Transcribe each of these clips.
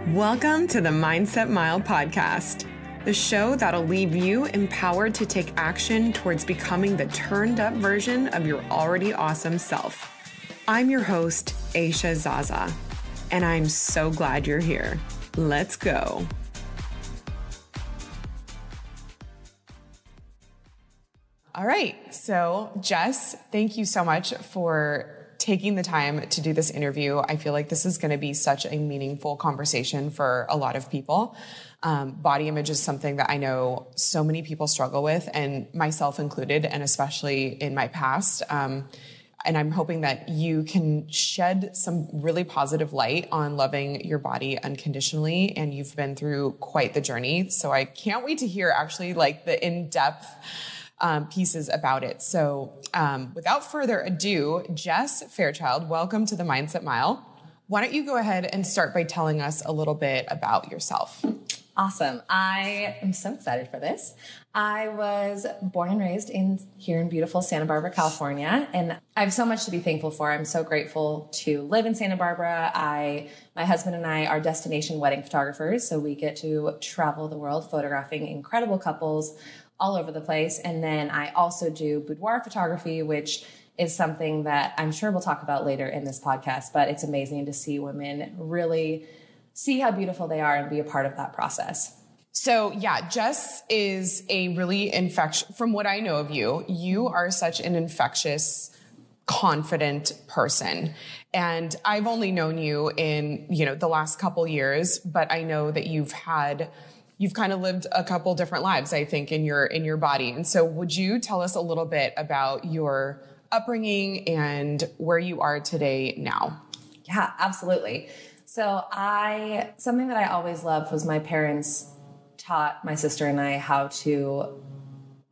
Welcome to the Mindset Mile podcast, the show that'll leave you empowered to take action towards becoming the turned up version of your already awesome self. I'm your host, Aisha Zaza, and I'm so glad you're here. Let's go. All right. So Jess, thank you so much for taking the time to do this interview. I feel like this is going to be such a meaningful conversation for a lot of people. Body image is something that I know so many people struggle with, and myself included, and especially in my past. And I'm hoping that you can shed some really positive light on loving your body unconditionally. And you've been through quite the journey. So I can't wait to hear actually like the in-depth pieces about it. So without further ado, Jess Fairchild, welcome to the Mindset Mile. Why don't you go ahead and start by telling us a little bit about yourself? Awesome. I am so excited for this. I was born and raised here in beautiful Santa Barbara, California, and I have so much to be thankful for. I'm so grateful to live in Santa Barbara. My husband and I are destination wedding photographers, so we get to travel the world photographing incredible couples all over the place. And then I also do boudoir photography, which is something that I'm sure we'll talk about later in this podcast, but it's amazing to see women really see how beautiful they are and be a part of that process. So yeah, Jess is a really from what I know of you, you are such an infectious, confident person. And I've only known you in, the last couple years, but I know that you've kind of lived a couple different lives, I think, in your body. And so would you tell us a little bit about your upbringing and where you are today now? Yeah, absolutely. So something that I always loved was my parents taught my sister and I how to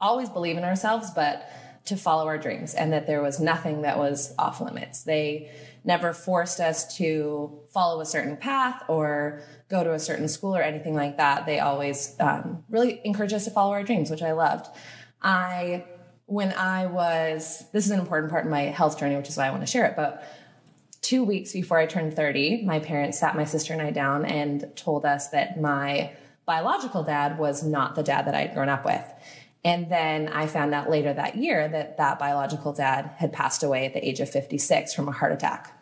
always believe in ourselves, but to follow our dreams, and that there was nothing that was off limits. They never forced us to follow a certain path or go to a certain school or anything like that. They always really encouraged us to follow our dreams, which I loved. This is an important part of my health journey, which is why I want to share it, but 2 weeks before I turned 30, my parents sat my sister and I down and told us that my biological dad was not the dad that I had grown up with. And then I found out later that year that biological dad had passed away at the age of 56 from a heart attack.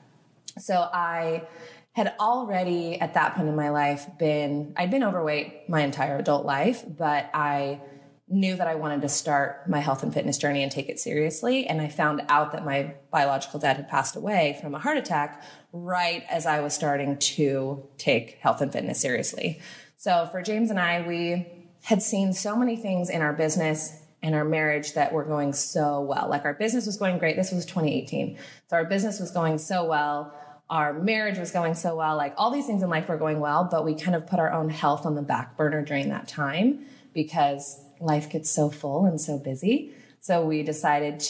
So I had already at that point in my life I'd been overweight my entire adult life, but I knew that I wanted to start my health and fitness journey and take it seriously. And I found out that my biological dad had passed away from a heart attack right as I was starting to take health and fitness seriously. So for James and I, we had seen so many things in our business and our marriage that were going so well. Like our business was going great. This was 2018. So our business was going so well. Our marriage was going so well. Like all these things in life were going well, but we kind of put our own health on the back burner during that time because life gets so full and so busy. So we decided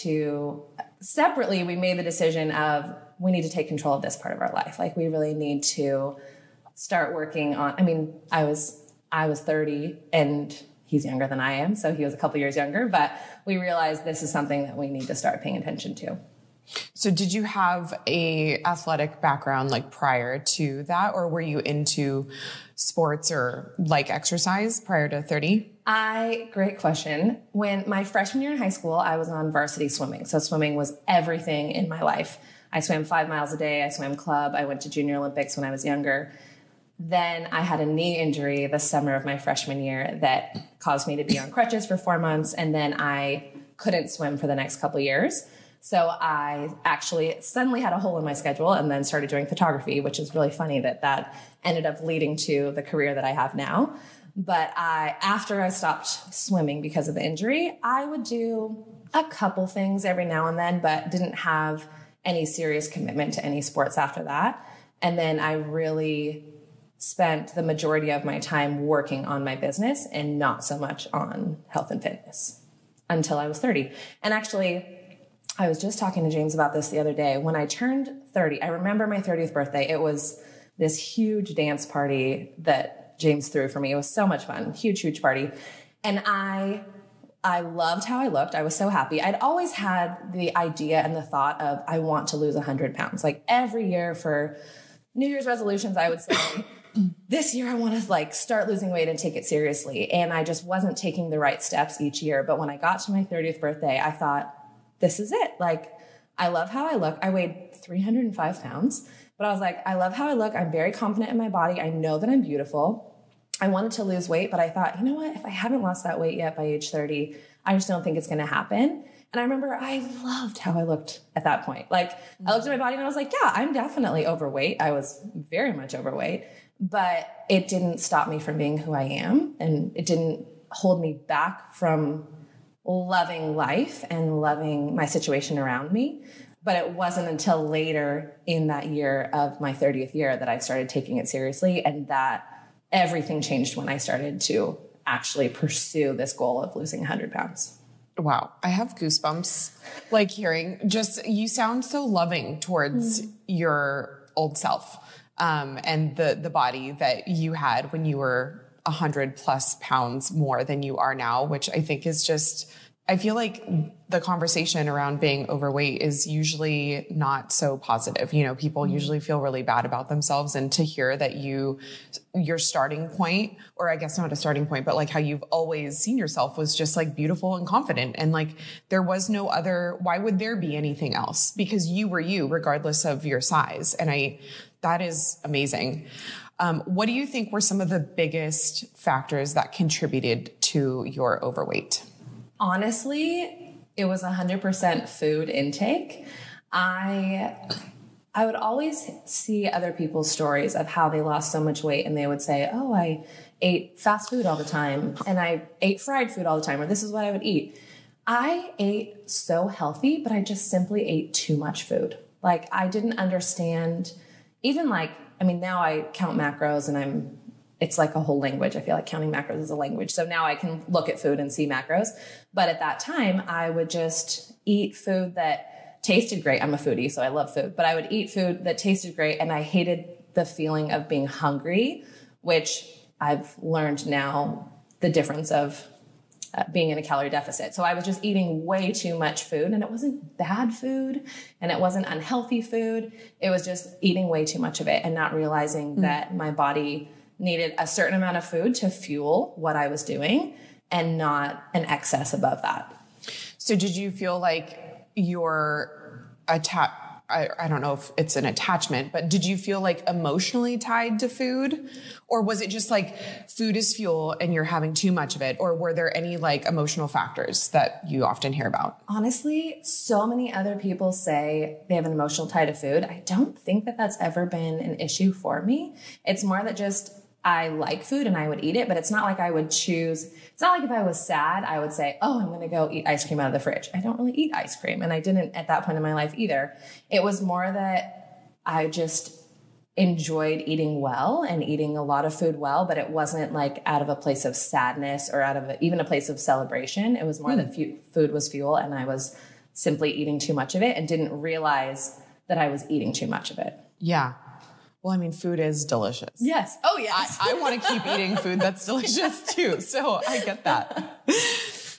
separately, we made the decision of we need to take control of this part of our life. Like we really need to start working on, I was 30 and he's younger than I am. So he was a couple years younger, but we realized this is something that we need to start paying attention to. So did you have a athletic background like prior to that, or were you into sports or like exercise prior to 30? Great question. When my freshman year in high school, I was on varsity swimming. So swimming was everything in my life. I swam 5 miles a day. I swam club. I went to Junior Olympics when I was younger. Then I had a knee injury the summer of my freshman year that caused me to be on crutches for 4 months. And then I couldn't swim for the next couple of years. So I actually suddenly had a hole in my schedule and then started doing photography, which is really funny that ended up leading to the career that I have now. But after I stopped swimming because of the injury, I would do a couple things every now and then, but didn't have any serious commitment to any sports after that. And then I really spent the majority of my time working on my business and not so much on health and fitness until I was 30. And actually, I was just talking to James about this the other day. When I turned 30, I remember my 30th birthday. It was this huge dance party that James threw for me. It was so much fun. Huge, huge party. And I loved how I looked. I was so happy. I'd always had the idea and the thought of, I want to lose 100 pounds. Like every year for New Year's resolutions, I would say, this year I want to like start losing weight and take it seriously. And I just wasn't taking the right steps each year. But when I got to my 30th birthday, I thought, this is it. Like, I love how I look. I weighed 305 pounds, but I was like, I love how I look. I'm very confident in my body. I know that I'm beautiful. I wanted to lose weight, but I thought, you know what? If I haven't lost that weight yet by age 30, I just don't think it's going to happen. And I remember I loved how I looked at that point. Like, I looked at my body and I was like, yeah, I'm definitely overweight. I was very much overweight, but it didn't stop me from being who I am. And it didn't hold me back from loving life and loving my situation around me. But it wasn't until later in that year of my 30th year that I started taking it seriously, and that everything changed when I started to actually pursue this goal of losing 100 pounds. Wow. I have goosebumps, like hearing just, you sound so loving towards your old self, and the body that you had when you were 100+ pounds more than you are now, which I think is just, I feel like the conversation around being overweight is usually not so positive. You know, people usually feel really bad about themselves, and to hear that your starting point, or I guess not a starting point, but like how you've always seen yourself was just like beautiful and confident. And like, there was no other, why would there be anything else? Because you were you regardless of your size. And that is amazing. What do you think were some of the biggest factors that contributed to your overweight? Honestly, it was 100% food intake. I would always see other people's stories of how they lost so much weight, and they would say, oh, I ate fast food all the time, and I ate fried food all the time, or this is what I would eat. I ate so healthy, but I just simply ate too much food. Like, I didn't understand, even like, I mean, now I count macros, and it's like a whole language. I feel like counting macros is a language. So now I can look at food and see macros. But at that time, I would just eat food that tasted great. I'm a foodie, so I love food. But I would eat food that tasted great, and I hated the feeling of being hungry, which I've learned now the difference of being in a calorie deficit. So I was just eating way too much food, and it wasn't bad food and it wasn't unhealthy food. It was just eating way too much of it and not realizing that my body needed a certain amount of food to fuel what I was doing, and not an excess above that. So did you feel like your I don't know if it's an attachment, but did you feel like emotionally tied to food? Or was it just like food is fuel and you're having too much of it? Or were there any like emotional factors that you often hear about? Honestly, so many other people say they have an emotional tie to food. I don't think that that's ever been an issue for me. It's more that just I like food and I would eat it, but it's not like I would choose. It's not like if I was sad, I would say, oh, I'm going to go eat ice cream out of the fridge. I don't really eat ice cream. And I didn't at that point in my life either. It was more that I just enjoyed eating well and eating a lot of food well, but it wasn't like out of a place of sadness or out of even a place of celebration. It was more that food was fuel, and I was simply eating too much of it and didn't realize that I was eating too much of it. Yeah. Well, I mean, food is delicious. Yes. Oh, yes. I want to keep eating food that's delicious too. So I get that.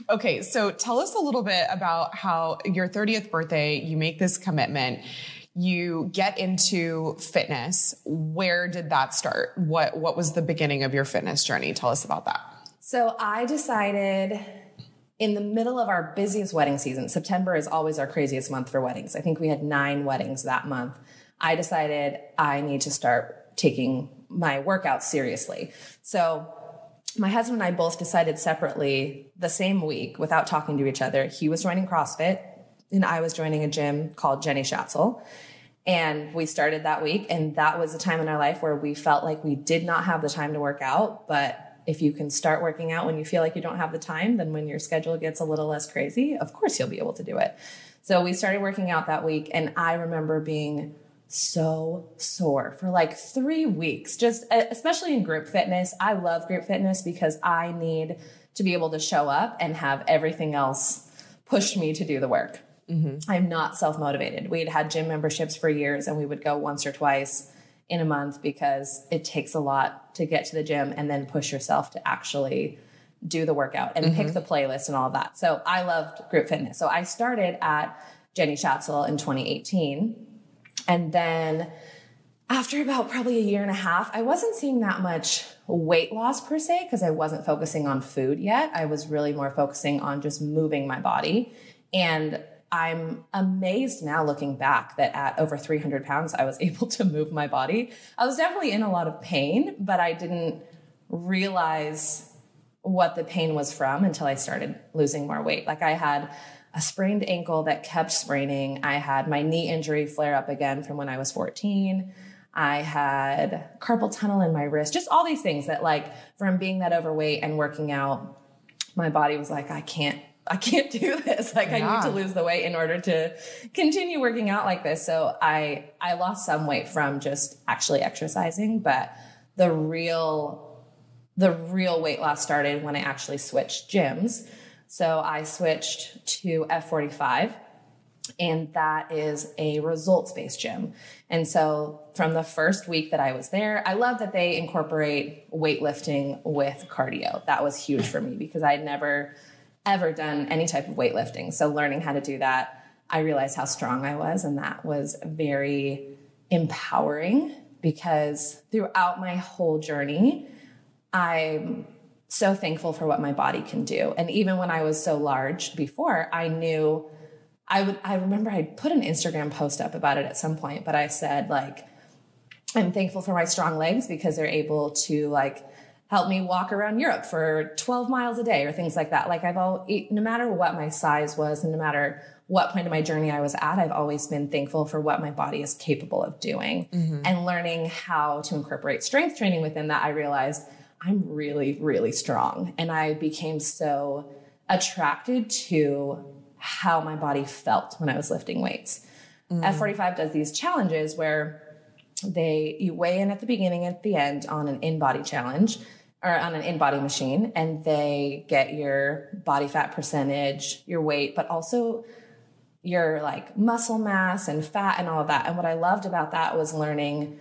Okay. So tell us a little bit about how your 30th birthday, you make this commitment, you get into fitness. Where did that start? What was the beginning of your fitness journey? Tell us about that. So I decided in the middle of our busiest wedding season, September is always our craziest month for weddings. I think we had 9 weddings that month. I decided I need to start taking my workouts seriously. So my husband and I both decided separately the same week without talking to each other. He was joining CrossFit and I was joining a gym called Jenny Schatzel. And we started that week. And that was a time in our life where we felt like we did not have the time to work out. But if you can start working out when you feel like you don't have the time, then when your schedule gets a little less crazy, of course you'll be able to do it. So we started working out that week. And I remember being so sore for like 3 weeks, just especially in group fitness. I love group fitness because I need to be able to show up and have everything else push me to do the work. Mm-hmm. I'm not self-motivated. We'd had gym memberships for years and we would go once or twice in a month because it takes a lot to get to the gym and then push yourself to actually do the workout and pick the playlist and all of that. So I loved group fitness. So I started at Jenny Schatzel in 2018. And then after about probably a year and a half, I wasn't seeing that much weight loss per se, because I wasn't focusing on food yet. I was really more focusing on just moving my body. And I'm amazed now looking back that at over 300 pounds, I was able to move my body. I was definitely in a lot of pain, but I didn't realize what the pain was from until I started losing more weight. Like I had a sprained ankle that kept spraining. I had my knee injury flare up again from when I was 14. I had carpal tunnel in my wrist, just all these things that like from being that overweight and working out, my body was like, I can't do this. Like I need to lose the weight in order to continue working out like this. So I lost some weight from just actually exercising, but the real weight loss started when I actually switched gyms. So I switched to F45. And that is a results-based gym. And so from the first week that I was there, I love that they incorporate weightlifting with cardio. That was huge for me because I'd never, ever done any type of weightlifting. So learning how to do that, I realized how strong I was. And that was very empowering because throughout my whole journey, I'm so thankful for what my body can do. And even when I was so large before, I knew I remember I put an Instagram post up about it at some point, but I said like, I'm thankful for my strong legs because they're able to like help me walk around Europe for 12 miles a day or things like that. Like no matter what my size was and no matter what point of my journey I was at, I've always been thankful for what my body is capable of doing. Mm-hmm. And learning how to incorporate strength training within that, I realized I'm really, really strong. And I became so attracted to how my body felt when I was lifting weights. F45 does these challenges where you weigh in at the beginning and at the end on an in-body challenge or on an in-body machine, and they get your body fat percentage, your weight, but also your like muscle mass and fat and all of that. And what I loved about that was learning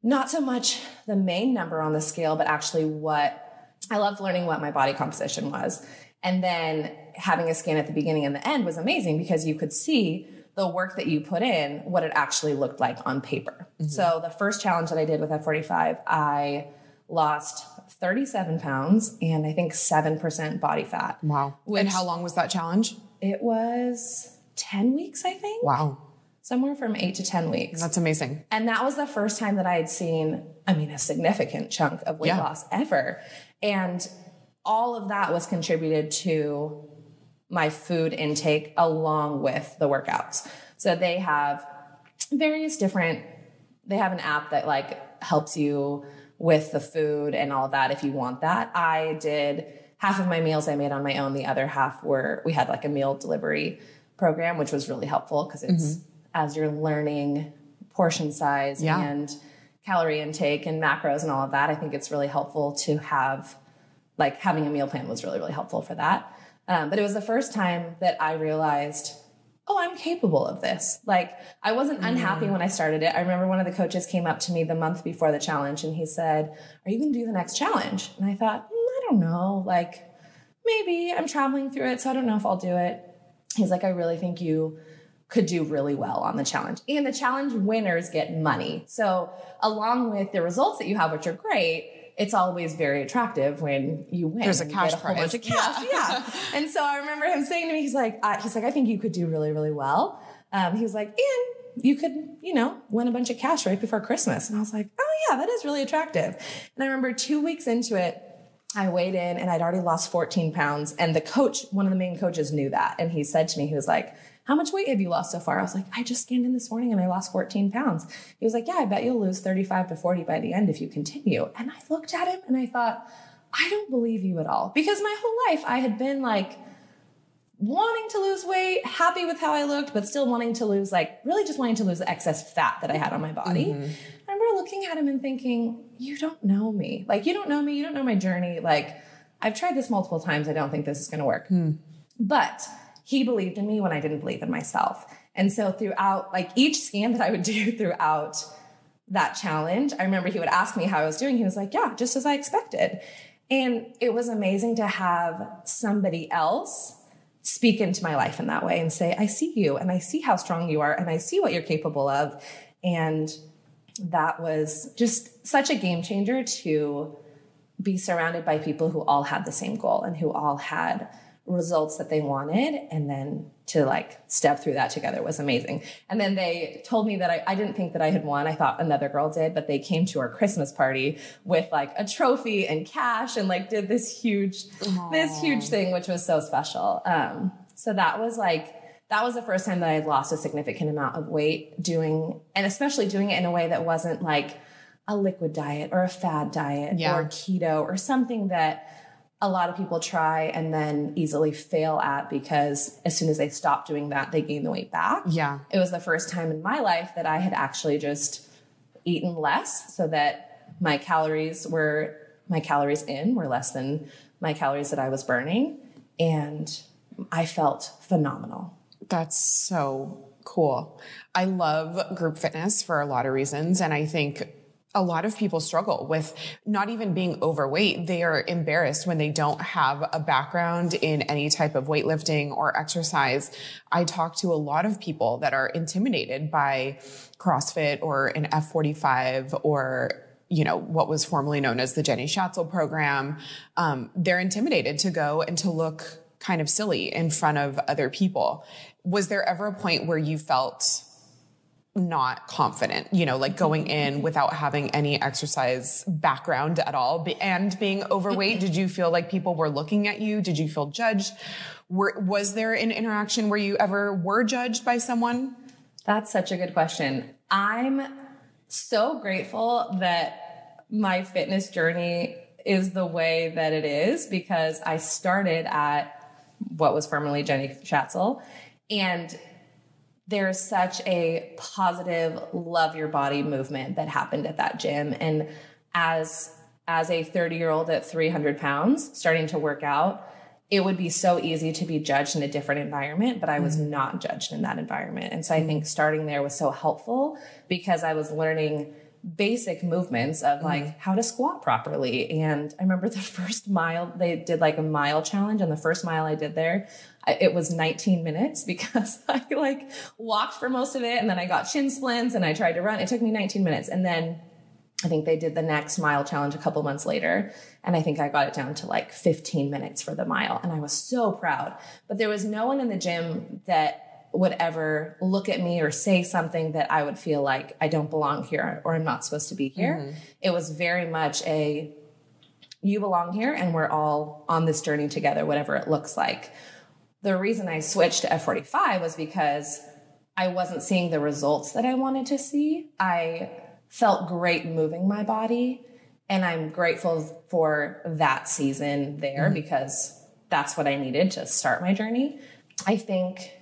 not so much the main number on the scale, but actually I loved learning what my body composition was. And then having a scan at the beginning and the end was amazing because you could see the work that you put in, what it actually looked like on paper. Mm-hmm. So the first challenge that I did with F45, I lost 37 pounds and I think 7% body fat. Wow. And how long was that challenge? It was 10 weeks, I think. Wow. Somewhere from 8 to 10 weeks. That's amazing. And that was the first time that I had seen, a significant chunk of weight loss ever. And all of that was contributed to my food intake along with the workouts. So they have they have an app that like helps you with the food and all of that if you want that. I did half of my meals I made on my own. The other half we had like a meal delivery program, which was really helpful because it's as you're learning portion size and calorie intake and macros and all of that. I think it's really helpful to have like having a meal plan was really, really helpful for that. But it was the first time that I realized, I'm capable of this. Like I wasn't unhappy when I started it. I remember one of the coaches came up to me the month before the challenge and he said, "Are you going to do the next challenge?" And I thought, I don't know, like maybe I'm traveling through it. So I don't know if I'll do it. He's like, "I really think you could do really well on the challenge. And the challenge winners get money. So along with the results that you have, which are great, it's always very attractive when you win. There's a cash prize. Bunch of cash. Yeah. And so I remember him saying to me, he's like, I think you could do really, really well. He was like, and you could, win a bunch of cash right before Christmas. And I was like, oh yeah, that is really attractive. And I remember 2 weeks into it, I weighed in and I'd already lost 14 pounds. And the coach, one of the main coaches knew that. And he said to me, he was like, "How much weight have you lost so far?" I was like, "I just scanned in this morning and I lost 14 pounds. He was like, "Yeah, I bet you'll lose 35 to 40 by the end if you continue." And I looked at him and I thought, I don't believe you at all. Because my whole life I had been like wanting to lose weight, happy with how I looked, but still wanting to lose, really just wanting to lose the excess fat that I had on my body. Mm-hmm. I remember looking at him and thinking, you don't know me. Like, you don't know me. You don't know my journey. Like, I've tried this multiple times. I don't think this is going to work. But he believed in me when I didn't believe in myself. And so throughout, each scan that I would do throughout that challenge, I remember he would ask me how I was doing. He was like, "Yeah, just as I expected." And it was amazing to have somebody else speak into my life in that way and say, "I see you and I see how strong you are and I see what you're capable of." And that was just such a game changer to be surrounded by people who all had the same goal and who all had results that they wanted. And then to like step through that together was amazing. And then they told me that I didn't think that I had won. I thought another girl did, but they came to our Christmas party with like a trophy and cash and like did this huge thing, which was so special. So that was the first time that I had lost a significant amount of weight and especially doing it in a way that wasn't like a liquid diet or a fad diet or keto or something that a lot of people try and then easily fail at because as soon as they stop doing that, they gain the weight back. Yeah. It was the first time in my life that I had actually just eaten less so that my calories in were less than my calories that I was burning. And I felt phenomenal. That's so cool. I love group fitness for a lot of reasons. And I think a lot of people struggle with not even being overweight. They are embarrassed when they don't have a background in any type of weightlifting or exercise. I talk to a lot of people that are intimidated by CrossFit or an F45 or, you know, what was formerly known as the Jenny Schatzel program. They're intimidated to go and to look kind of silly in front of other people. Was there ever a point where you felt not confident, you know, like going in without having any exercise background at all and being overweight? Did you feel like people were looking at you? Did you feel judged? Was there an interaction where you ever were judged by someone? That's such a good question. I'm so grateful that my fitness journey is the way that it is because I started at what was formerly Jenny Schatzel, and there's such a positive love your body movement that happened at that gym. And as a 30-year-old at 300 pounds starting to work out, it would be so easy to be judged in a different environment, but I was not judged in that environment. And so I think starting there was so helpful because I was learning basic movements of like how to squat properly. And I remember the first mile, they did like a mile challenge. And the first mile I did there, it was 19 minutes because I like walked for most of it. And then I got shin splints and I tried to run. It took me 19 minutes. And then I think they did the next mile challenge a couple months later. And I think I got it down to like 15 minutes for the mile. And I was so proud, but there was no one in the gym that would ever look at me or say something that I would feel like I don't belong here or I'm not supposed to be here. It was very much you belong here and we're all on this journey together, whatever it looks like. The reason I switched to F45 was because I wasn't seeing the results that I wanted to see. I felt great moving my body and I'm grateful for that season there because that's what I needed to start my journey. I think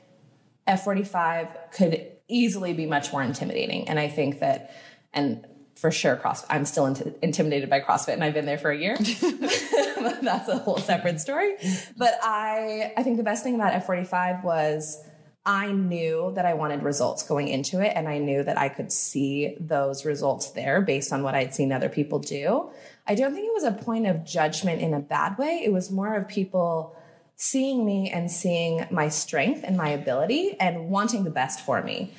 F45 could easily be much more intimidating. And I think that, and for sure, CrossFit, I'm still intimidated by CrossFit and I've been there for a year. That's a whole separate story. But I think the best thing about F45 was I knew that I wanted results going into it. And I knew that I could see those results there based on what I'd seen other people do. I don't think it was a point of judgment in a bad way. It was more of people seeing me and seeing my strength and my ability and wanting the best for me.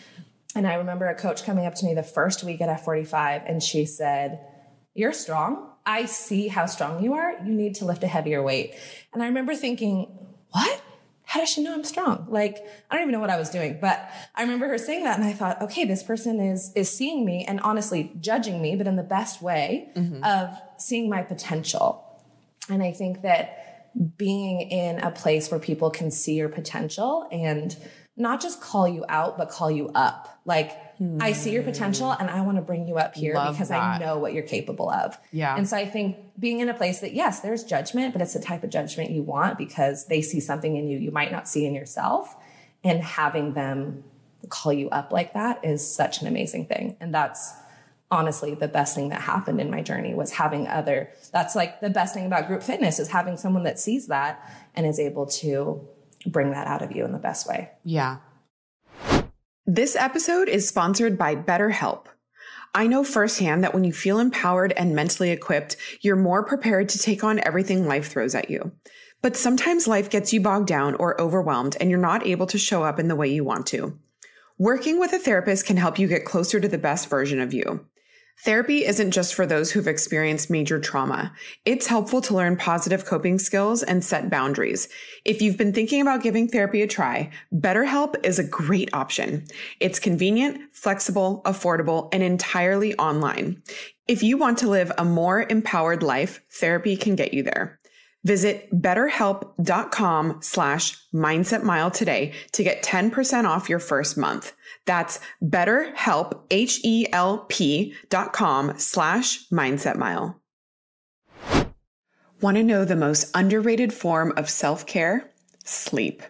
And I remember a coach coming up to me the first week at F45 and she said, "You're strong. I see how strong you are. You need to lift a heavier weight." And I remember thinking, what? How does she know I'm strong? Like, I don't even know what I was doing, but I remember her saying that. And I thought, okay, this person is seeing me and honestly judging me, but in the best way of seeing my potential. And I think that being in a place where people can see your potential and not just call you out, but call you up. Like, I see your potential and I want to bring you up here because I know what you're capable of. Yeah. And so I think being in a place that, yes, there's judgment, but it's the type of judgment you want because they see something in you you might not see in yourself, and having them call you up like that is such an amazing thing. And that's honestly the best thing that happened in my journey was having that's like the best thing about group fitness is having someone that sees that and is able to bring that out of you in the best way. Yeah. This episode is sponsored by BetterHelp. I know firsthand that when you feel empowered and mentally equipped, you're more prepared to take on everything life throws at you. But sometimes life gets you bogged down or overwhelmed and you're not able to show up in the way you want to. Working with a therapist can help you get closer to the best version of you. Therapy isn't just for those who've experienced major trauma. It's helpful to learn positive coping skills and set boundaries. If you've been thinking about giving therapy a try, BetterHelp is a great option. It's convenient, flexible, affordable, and entirely online. If you want to live a more empowered life, therapy can get you there. Visit betterhelp.com/mindsetmile today to get 10% off your first month. That's BetterHelp, HELP.com/mindsetmile. Want to know the most underrated form of self-care? Sleep.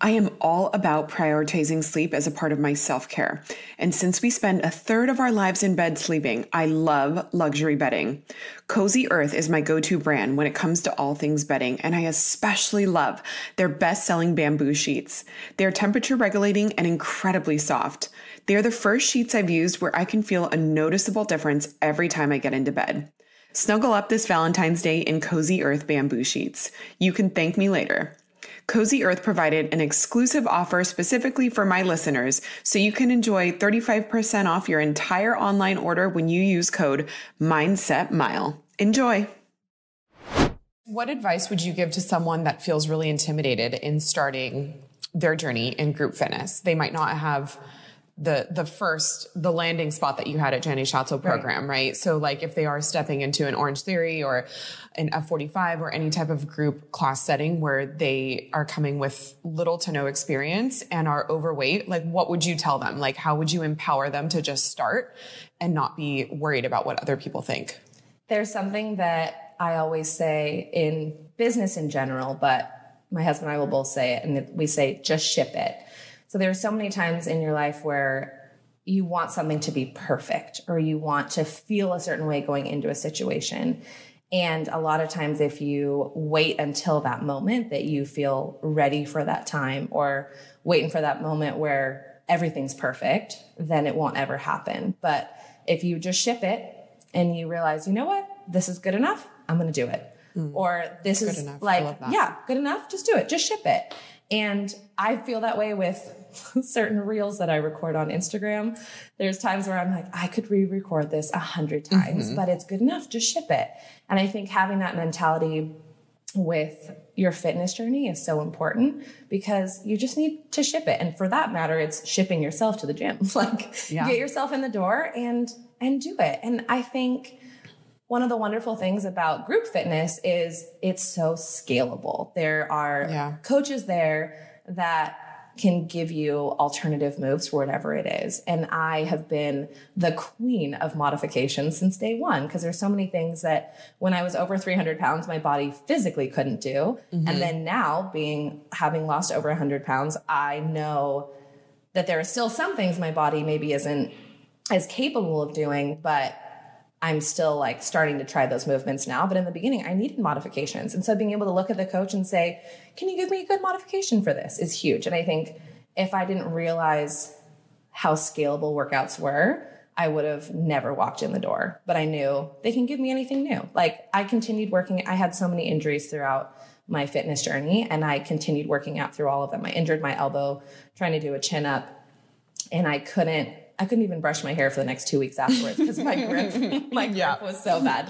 I am all about prioritizing sleep as a part of my self-care. And since we spend a third of our lives in bed sleeping, I love luxury bedding. Cozy Earth is my go-to brand when it comes to all things bedding, and I especially love their best-selling bamboo sheets. They're temperature regulating and incredibly soft. They're the first sheets I've used where I can feel a noticeable difference every time I get into bed. Snuggle up this Valentine's Day in Cozy Earth bamboo sheets. You can thank me later. Cozy Earth provided an exclusive offer specifically for my listeners, so you can enjoy 35% off your entire online order when you use code MindsetMile. Enjoy. What advice would you give to someone that feels really intimidated in starting their journey in group fitness? They might not have the landing spot that you had at Jenny Schatzel program, right? So like if they are stepping into an Orange Theory or an F45 or any type of group class setting where they are coming with little to no experience and are overweight, like what would you tell them? Like how would you empower them to just start and not be worried about what other people think? There's something that I always say in business in general, but my husband and I will both say it, and we say, just ship it. So there are so many times in your life where you want something to be perfect or you want to feel a certain way going into a situation. And a lot of times if you wait until that moment that you feel ready for that time or waiting for that moment where everything's perfect, then it won't ever happen. But if you just ship it and you realize, you know what, this is good enough, I'm going to do it. Or this is enough. like, yeah, good enough, just do it, just ship it. And I feel that way with certain reels that I record on Instagram. There's times where I'm like, I could re-record this 100 times, but it's good enough. Just ship it. And I think having that mentality with your fitness journey is so important because you just need to ship it. And for that matter, it's shipping yourself to the gym. Get yourself in the door and do it. And I think one of the wonderful things about group fitness is it's so scalable. There are coaches there that can give you alternative moves for whatever it is. And I have been the queen of modifications since day one because there's so many things that when I was over 300 pounds, my body physically couldn't do. And then now having lost over 100 pounds, I know that there are still some things my body maybe isn't as capable of doing, but I'm still like starting to try those movements now. But in the beginning, I needed modifications. And so being able to look at the coach and say, can you give me a good modification for this is huge. And I think if I didn't realize how scalable workouts were, I would have never walked in the door. But I knew they can give me anything new. Like I continued working. I had so many injuries throughout my fitness journey and I continued working out through all of them. I injured my elbow trying to do a chin up and I couldn't even brush my hair for the next 2 weeks afterwards because my grip was so bad.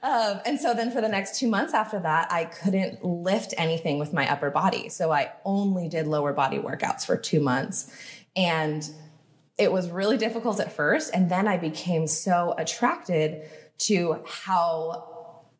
And so then for the next 2 months after that, I couldn't lift anything with my upper body. So I only did lower body workouts for 2 months. And it was really difficult at first. And then I became so attracted to how,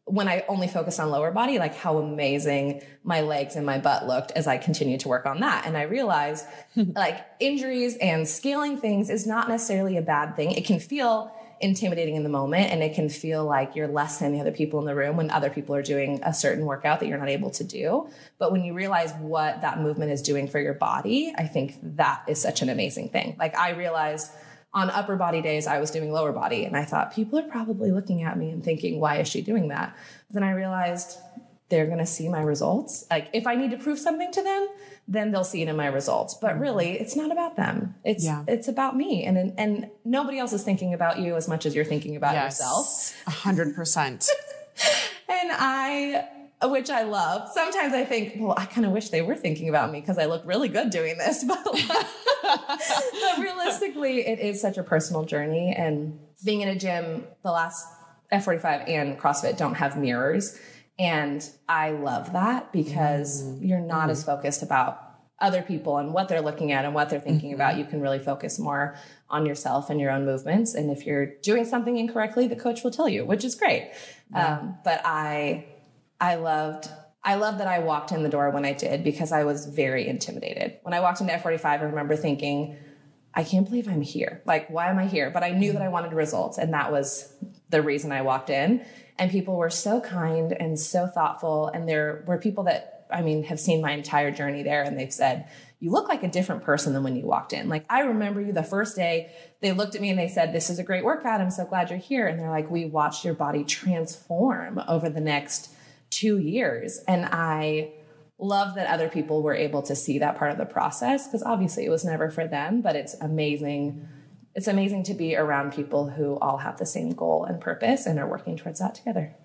when I only focused on lower body, like how amazing my legs and my butt looked as I continued to work on that. And I realized like injuries and scaling things is not necessarily a bad thing. It can feel intimidating in the moment and it can feel like you're less than the other people in the room when other people are doing a certain workout that you're not able to do. But when you realize what that movement is doing for your body, I think that is such an amazing thing. Like I realized on upper body days, I was doing lower body. And I thought people are probably looking at me and thinking, why is she doing that? But then I realized they're going to see my results. Like if I need to prove something to them, then they'll see it in my results. But really, it's not about them. It's about me. And nobody else is thinking about you as much as you're thinking about yourself. 100%. Which I love. Sometimes I think, well, I kind of wish they were thinking about me because I look really good doing this. But realistically, it is such a personal journey. And being in a gym, the last F45 and CrossFit don't have mirrors. And I love that because you're not as focused about other people and what they're looking at and what they're thinking about. You can really focus more on yourself and your own movements. And if you're doing something incorrectly, the coach will tell you, which is great. But I loved that I walked in the door when I did, because I was very intimidated. When I walked into F45, I remember thinking, I can't believe I'm here. Like, why am I here? But I knew that I wanted results. And that was the reason I walked in. And people were so kind and so thoughtful. And there were people that, I mean, have seen my entire journey there. And they've said, you look like a different person than when you walked in. Like, I remember you the first day, they looked at me and they said, this is a great workout. I'm so glad you're here. And they're like, we watched your body transform over the next 2 years. And I love that other people were able to see that part of the process, because obviously it was never for them, but it's amazing. It's amazing to be around people who all have the same goal and purpose and are working towards that together.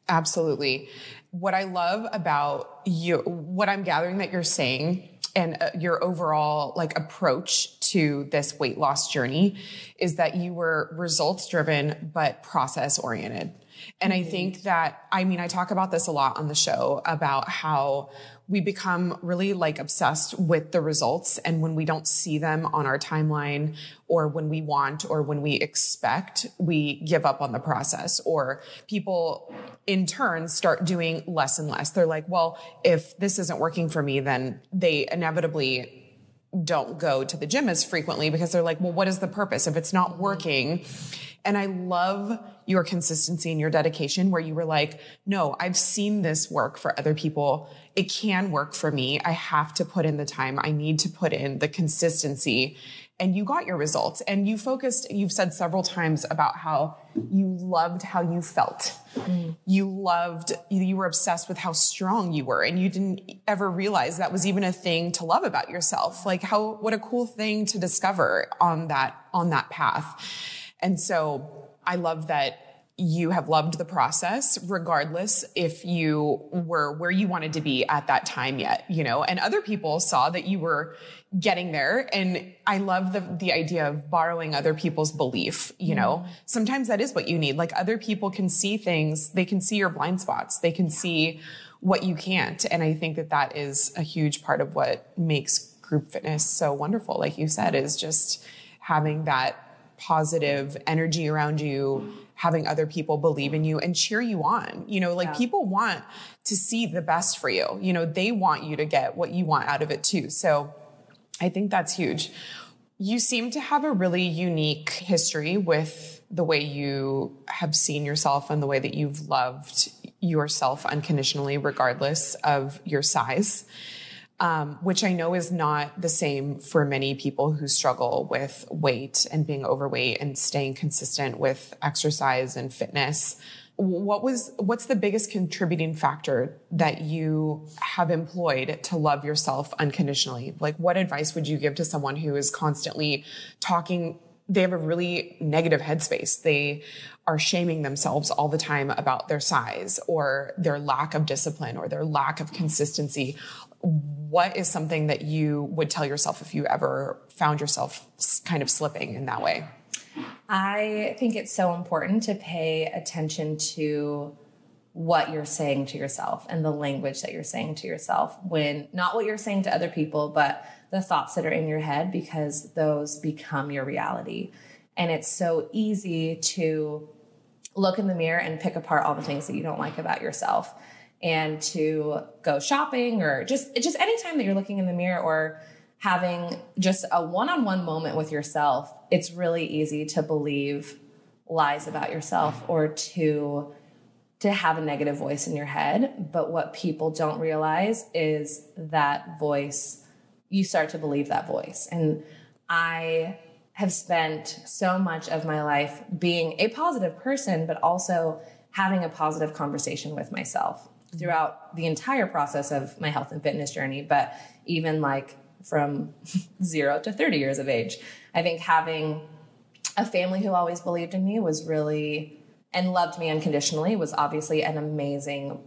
Absolutely. What I love about you, what I'm gathering that you're saying, and your overall like approach to this weight loss journey, is that you were results driven, but process oriented. And I think that, I mean, I talk about this a lot on the show about how we become really like obsessed with the results. And when we don't see them on our timeline, or when we want, or when we expect, we give up on the process. Or people in turn start doing less and less. They're like, well, if this isn't working for me, then they inevitably don't go to the gym as frequently, because they're like, well, what is the purpose if it's not working? And I love your consistency and your dedication, where you were like, no, I've seen this work for other people. It can work for me. I have to put in the time. I need to put in the consistency. And you got your results. And you've said several times about how you loved how you felt. You were obsessed with how strong you were. And you didn't ever realize that was even a thing to love about yourself. Like, what a cool thing to discover on that path. And so I love that you have loved the process, regardless if you were where you wanted to be at that time yet, and other people saw that you were getting there. And I love the idea of borrowing other people's belief. Sometimes that is what you need. Like, other people can see things. They can see your blind spots. They can see what you can't. And I think that is a huge part of what makes group fitness so wonderful. Like you said, is just having that positive energy around you, having other people believe in you and cheer you on. People want to see the best for you. They want you to get what you want out of it too. So I think that's huge. You seem to have a really unique history with the way you have seen yourself and the way that you've loved yourself unconditionally, regardless of your size. Which I know is not the same for many people who struggle with weight and being overweight and staying consistent with exercise and fitness. What's the biggest contributing factor that you have employed to love yourself unconditionally? Like, what advice would you give to someone who is constantly talking? They have a really negative headspace. They are shaming themselves all the time about their size or their lack of discipline or their lack of consistency. What is something that you would tell yourself if you ever found yourself kind of slipping in that way? I think it's so important to pay attention to what you're saying to yourself and the language that you're saying to yourself, when not what you're saying to other people, but the thoughts that are in your head, because those become your reality. And it's so easy to look in the mirror and pick apart all the things that you don't like about yourself, and to go shopping, or just anytime that you're looking in the mirror or having just a one-on-one moment with yourself, it's really easy to believe lies about yourself or to have a negative voice in your head. But what people don't realize is that voice, you start to believe that voice. And I have spent so much of my life being a positive person, but also having a positive conversation with myself throughout the entire process of my health and fitness journey, but even like from 0 to 30 years of age. I think having a family who always believed in me was really, and loved me unconditionally, was obviously an amazing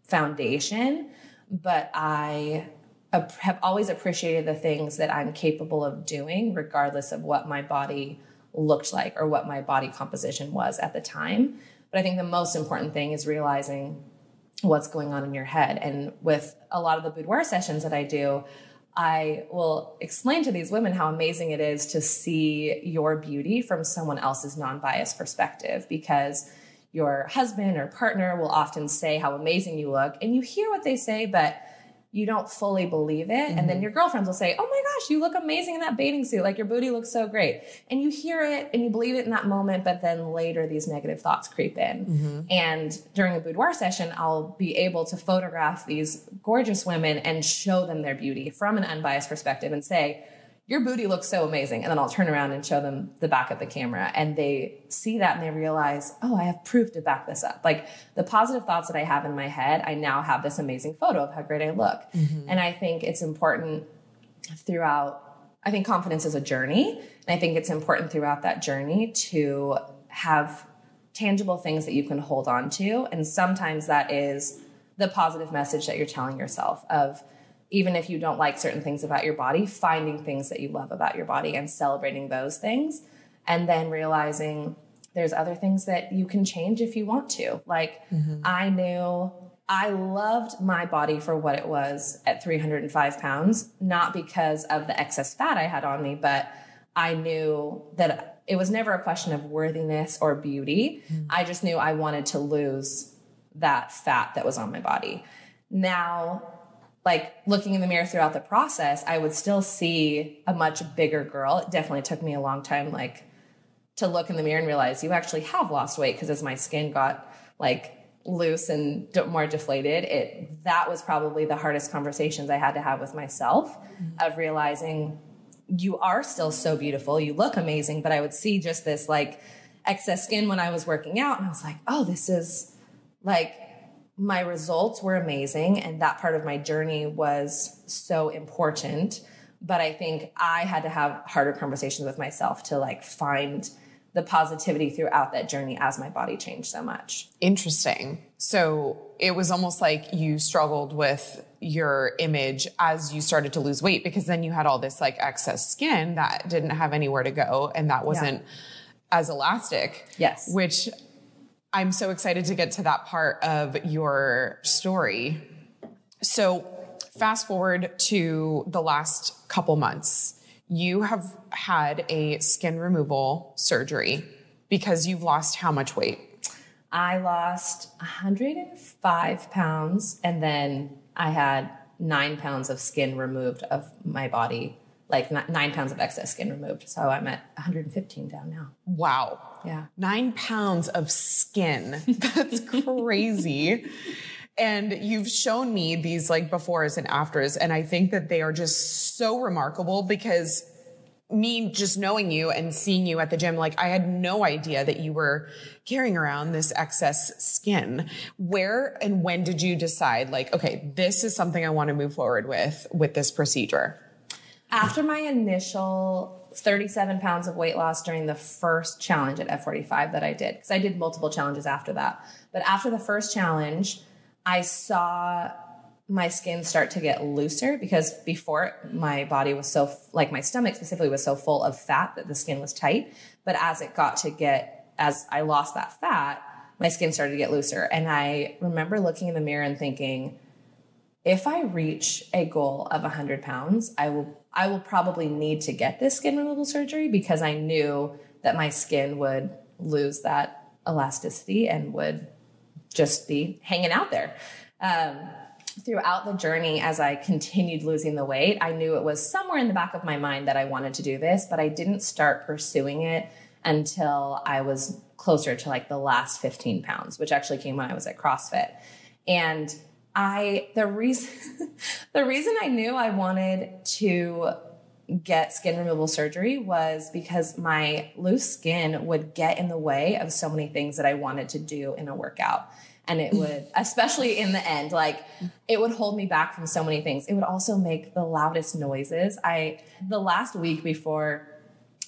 foundation. But I have always appreciated the things that I'm capable of doing, regardless of what my body looked like or what my body composition was at the time. But I think the most important thing is realizing what's going on in your head. And with a lot of the boudoir sessions that I do, I will explain to these women how amazing it is to see your beauty from someone else's non-biased perspective, because your husband or partner will often say how amazing you look, and you hear what they say, but you don't fully believe it. And then your girlfriends will say, oh my gosh, you look amazing in that bathing suit. Like, your booty looks so great. And you hear it and you believe it in that moment, but then later these negative thoughts creep in. And during a boudoir session, I'll be able to photograph these gorgeous women and show them their beauty from an unbiased perspective and say, your booty looks so amazing. And then I'll turn around and show them the back of the camera, and they see that and they realize, oh, I have proof to back this up. Like, the positive thoughts that I have in my head, I now have this amazing photo of how great I look. And I think it's important throughout, I think confidence is a journey. And I think it's important throughout that journey to have tangible things that you can hold on to. And sometimes that is the positive message that you're telling yourself of, even if you don't like certain things about your body, finding things that you love about your body and celebrating those things. And then realizing there's other things that you can change if you want to. Like, I knew I loved my body for what it was at 305 pounds, not because of the excess fat I had on me, but I knew that it was never a question of worthiness or beauty. I just knew I wanted to lose that fat that was on my body. Now, like, looking in the mirror throughout the process, I would still see a much bigger girl. It definitely took me a long time, like, to look in the mirror and realize you actually have lost weight, because as my skin got like loose and more deflated, that was probably the hardest conversations I had to have with myself, of realizing you are still so beautiful. You look amazing, but I would see just this like excess skin when I was working out. And I was like, oh, this is like, my results were amazing. And that part of my journey was so important. But I think I had to have harder conversations with myself to like find the positivity throughout that journey as my body changed so much. Interesting. So it was almost like you struggled with your image as you started to lose weight, because then you had all this like excess skin that didn't have anywhere to go, and that wasn't as elastic. Yes. Which I'm so excited to get to that part of your story. So fast forward to the last couple months, you have had a skin removal surgery because you've lost how much weight? I lost 105 pounds, and then I had 9 pounds of skin removed of my body, like 9 pounds of excess skin removed. So I'm at 115 down now. Wow. Yeah. 9 pounds of skin. That's crazy. And you've shown me these like befores and afters, and I think that they are just so remarkable, because me just knowing you and seeing you at the gym, like I had no idea that you were carrying around this excess skin. Where and when did you decide like, okay, this is something I want to move forward with this procedure? After my initial 37 pounds of weight loss during the first challenge at F45 that I did, because I did multiple challenges after that. But after the first challenge, I saw my skin start to get looser, because before my body was so, like my stomach specifically was so full of fat that the skin was tight. But as I lost that fat, my skin started to get looser. And I remember looking in the mirror and thinking, if I reach a goal of 100 pounds, I will probably need to get this skin removal surgery, because I knew that my skin would lose that elasticity and would just be hanging out there. Throughout the journey, as I continued losing the weight, I knew it was somewhere in the back of my mind that I wanted to do this, but I didn't start pursuing it until I was closer to like the last 15 pounds, which actually came when I was at CrossFit. And the reason I knew I wanted to get skin removal surgery was because my loose skin would get in the way of so many things that I wanted to do in a workout. And it would, especially in the end, like it would hold me back from so many things. It would also make the loudest noises. The last week before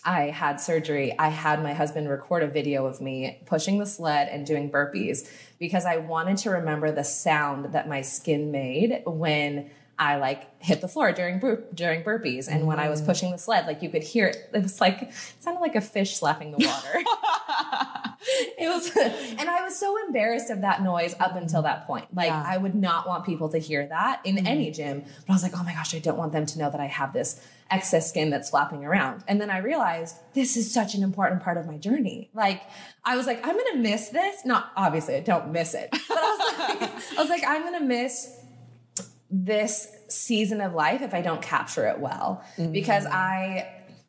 I had surgery, I had my husband record a video of me pushing the sled and doing burpees, because I wanted to remember the sound that my skin made when I like hit the floor during burpees. And when I was pushing the sled, like you could hear it. It was like, it sounded like a fish slapping the water. It was, and I was so embarrassed of that noise up until that point. Like I would not want people to hear that in any gym, but I was like, oh my gosh, I don't want them to know that I have this excess skin that's flapping around. And then I realized this is such an important part of my journey. Like I was like, I'm going to miss this. Not obviously I don't miss it, but I was like, I'm going to miss this season of life if I don't capture it well, because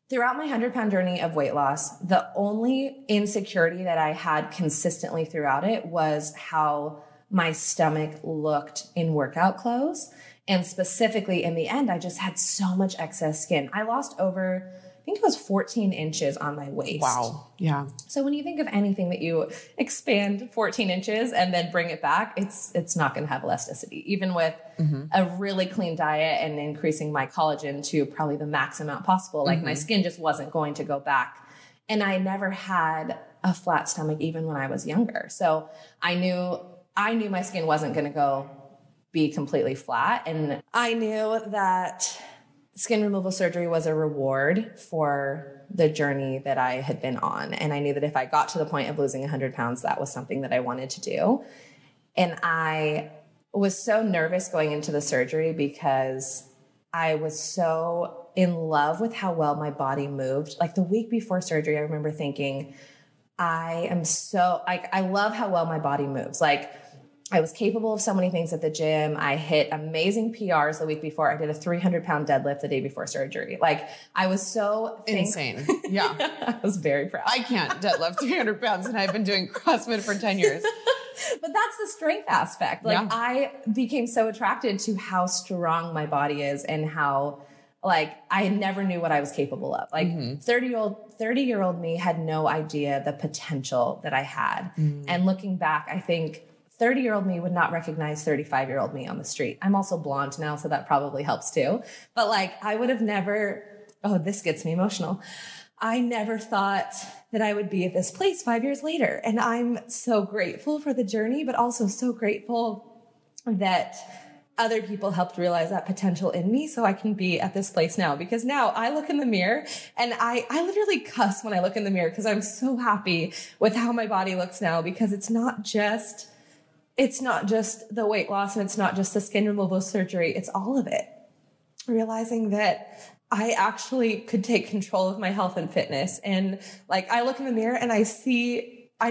throughout my 100-pound journey of weight loss, the only insecurity that I had consistently throughout it was how my stomach looked in workout clothes. And specifically in the end, I just had so much excess skin. I lost over, I think it was 14 inches on my waist. Wow. Yeah. So when you think of anything that you expand 14 inches and then bring it back, it's not going to have elasticity, even with a really clean diet and increasing my collagen to probably the max amount possible. Like my skin just wasn't going to go back. And I never had a flat stomach, even when I was younger. So I knew my skin wasn't going to be completely flat. And I knew that skin removal surgery was a reward for the journey that I had been on. And I knew that if I got to the point of losing 100 pounds, that was something that I wanted to do. And I was so nervous going into the surgery because I was so in love with how well my body moved. Like the week before surgery, I remember thinking, I love how well my body moves. Like I was capable of so many things at the gym. I hit amazing PRs the week before. I did a 300-pound deadlift the day before surgery. Like I was so insane. Yeah. I was very proud. I can't deadlift 300 pounds and I've been doing CrossFit for 10 years. But that's the strength aspect. Like I became so attracted to how strong my body is and how like I never knew what I was capable of. Like 30-year-old me had no idea the potential that I had. And looking back, I think 30-year-old me would not recognize 35-year-old me on the street. I'm also blonde now, so that probably helps too. But like, I would have never, this gets me emotional. I never thought that I would be at this place 5 years later. And I'm so grateful for the journey, but also so grateful that other people helped realize that potential in me so I can be at this place now. Because now I look in the mirror and I literally cuss when I look in the mirror because I'm so happy with how my body looks now, because it's not just the weight loss and it's not just the skin removal surgery. It's all of it. Realizing that I actually could take control of my health and fitness. And like, I look in the mirror and I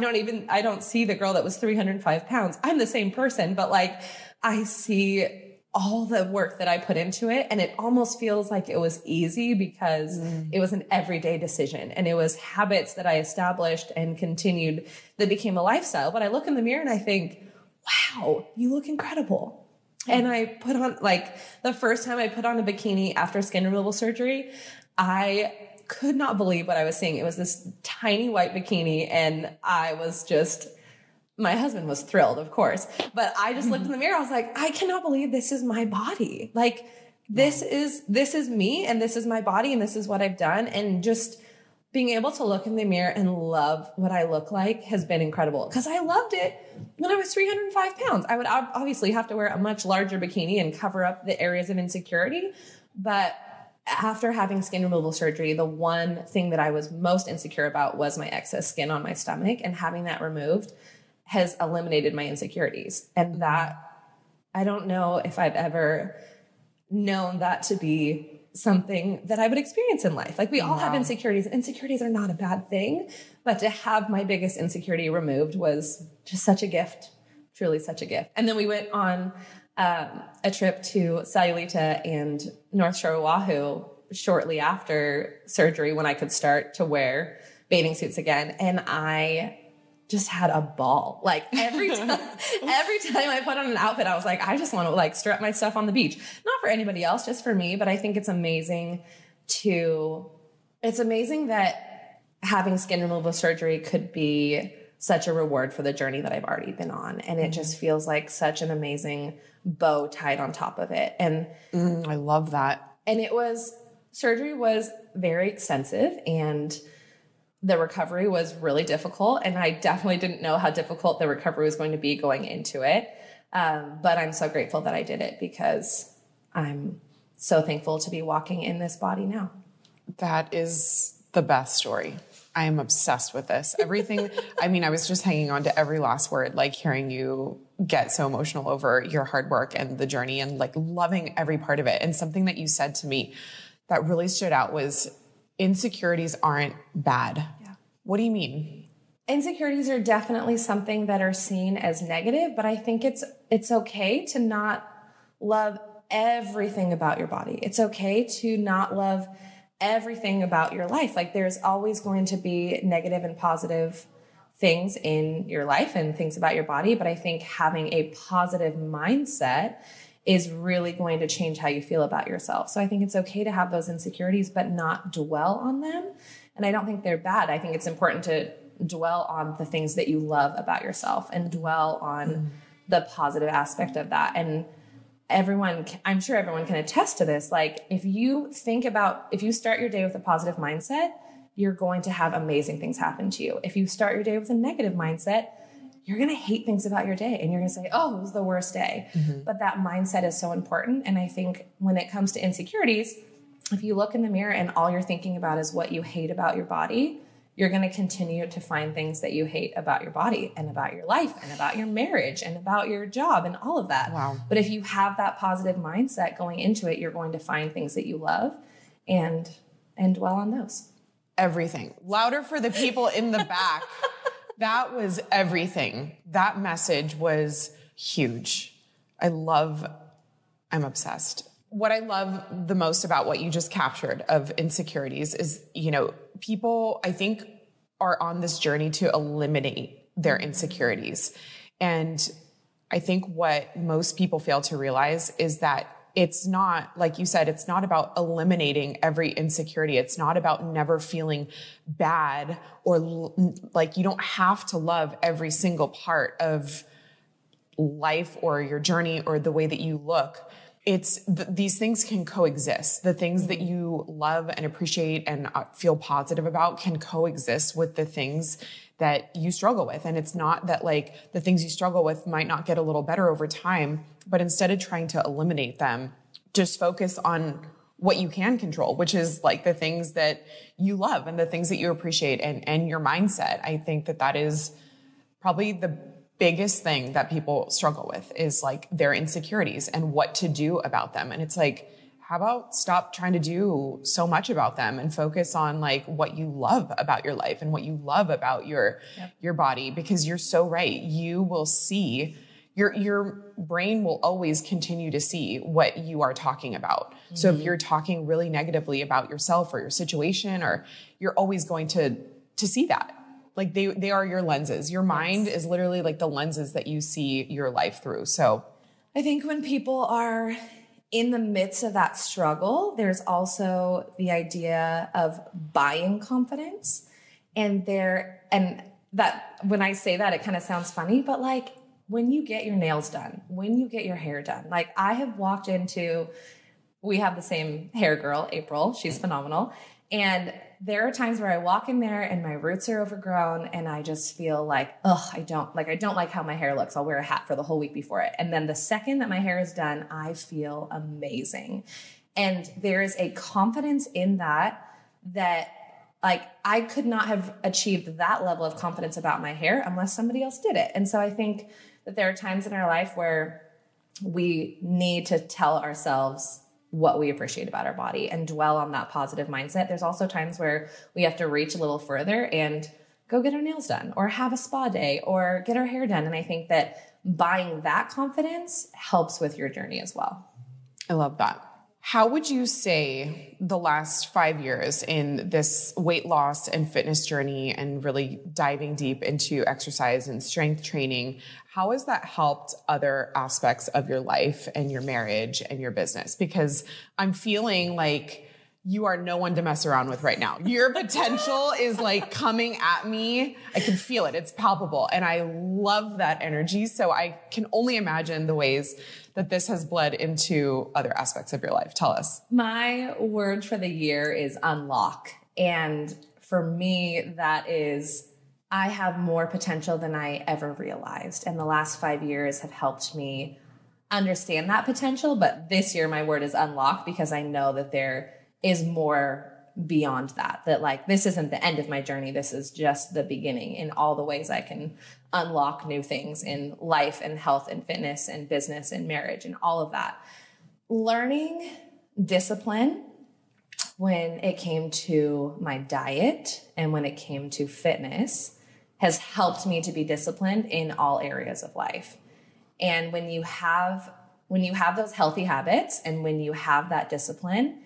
don't see the girl that was 305 pounds. I'm the same person, but like, I see all the work that I put into it. And it almost feels like it was easy because it was an everyday decision. And it was habits that I established and continued that became a lifestyle. But I look in the mirror and I think, wow, you look incredible. And I put on, like, the first time I put on a bikini after skin removal surgery, I could not believe what I was seeing. It was this tiny white bikini, and I was just, my husband was thrilled, of course. But I just looked in the mirror. I was like, I cannot believe this is my body. Like, this is me, and this is my body, and this is what I've done. And just being able to look in the mirror and love what I look like has been incredible, because I loved it when I was 305 pounds. I would obviously have to wear a much larger bikini and cover up the areas of insecurity. But after having skin removal surgery, the one thing that I was most insecure about was my excess skin on my stomach, and having that removed has eliminated my insecurities. And that, I don't know if I've ever known that to be something that I would experience in life. Like, we all have insecurities. Insecurities are not a bad thing, but to have my biggest insecurity removed was just such a gift, truly such a gift. And then we went on a trip to Sayulita and North Shore, Oahu shortly after surgery, when I could start to wear bathing suits again. And I just had a ball. Like, every time I put on an outfit, I was like, I just want to like strut my stuff on the beach. Not for anybody else, just for me. But I think it's amazing that having skin removal surgery could be such a reward for the journey that I've already been on. And it just feels like such an amazing bow tied on top of it. And I love that. And surgery was very extensive, and the recovery was really difficult. And I definitely didn't know how difficult the recovery was going to be going into it. But I'm so grateful that I did it, because I'm so thankful to be walking in this body now. That is the best story. I am obsessed with this. Everything, I mean, I was just hanging on to every last word, like hearing you get so emotional over your hard work and the journey and like loving every part of it. And something that you said to me that really stood out was insecurities aren't bad. Yeah. What do you mean? Insecurities are definitely something that are seen as negative, but I think it's okay to not love everything about your body. It's okay to not love everything about your life. Like there's always going to be negative and positive things in your life and things about your body. But I think having a positive mindset is really going to change how you feel about yourself. So I think it's okay to have those insecurities, but not dwell on them. And I don't think they're bad. I think it's important to dwell on the things that you love about yourself and dwell on the positive aspect of that. And I'm sure everyone can attest to this. Like if you start your day with a positive mindset, you're going to have amazing things happen to you. If you start your day with a negative mindset, you're going to hate things about your day and you're going to say, oh, it was the worst day. But that mindset is so important. And I think when it comes to insecurities, if you look in the mirror and all you're thinking about is what you hate about your body, you're going to continue to find things that you hate about your body and about your life and about your marriage and about your job and all of that. Wow. But if you have that positive mindset going into it, you're going to find things that you love and dwell on those. Everything. Louder for the people in the back. That was everything. That message was huge. I'm obsessed. What I love the most about what you just captured of insecurities is, people, I think, are on this journey to eliminate their insecurities. And I think what most people fail to realize is that it's not, like you said, it's not about eliminating every insecurity. It's not about never feeling bad or like you don't have to love every single part of life or your journey or the way that you look. It's these things can coexist. The things that you love and appreciate and feel positive about can coexist with the things that you struggle with. And it's not that like the things you struggle with might not get a little better over time, but instead of trying to eliminate them, just focus on what you can control, which is like the things that you love and the things that you appreciate and your mindset. I think that is probably the biggest thing that people struggle with is like their insecurities and what to do about them. And it's like, how about stop trying to do so much about them and focus on like what you love about your life and what you love about your body, because you're so right. You will see your brain will always continue to see what you are talking about. So if you're talking really negatively about yourself or your situation, or you're always going to see that. Like they are your lenses. Your mind is literally like the lenses that you see your life through. So I think when people are in the midst of that struggle, there's also the idea of buying confidence. And that when I say that, it kind of sounds funny, but like when you get your nails done, when you get your hair done, like I have walked into, we have the same hair girl, April, she's phenomenal. And there are times where I walk in there and my roots are overgrown and I just feel like, I don't like how my hair looks. I'll wear a hat for the whole week before it. And then the second that my hair is done, I feel amazing. And there is a confidence in that like I could not have achieved that level of confidence about my hair unless somebody else did it. And so I think that there are times in our life where we need to tell ourselves what we appreciate about our body and dwell on that positive mindset. There's also times where we have to reach a little further and go get our nails done or have a spa day or get our hair done. And I think that buying that confidence helps with your journey as well. I love that. How would you say the last 5 years in this weight loss and fitness journey and really diving deep into exercise and strength training, how has that helped other aspects of your life and your marriage and your business? Because I'm feeling like you are no one to mess around with right now. Your potential is like coming at me. I can feel it. It's palpable. And I love that energy. So I can only imagine the ways that this has bled into other aspects of your life. Tell us. My word for the year is unlock. And for me, that is, I have more potential than I ever realized. And the last 5 years have helped me understand that potential. But this year my word is unlock, because I know that there is more beyond that, that like, this isn't the end of my journey. This is just the beginning in all the ways I can unlock new things in life and health and fitness and business and marriage and all of that. Learning discipline when it came to my diet and when it came to fitness has helped me to be disciplined in all areas of life. And when you have those healthy habits and when you have that discipline,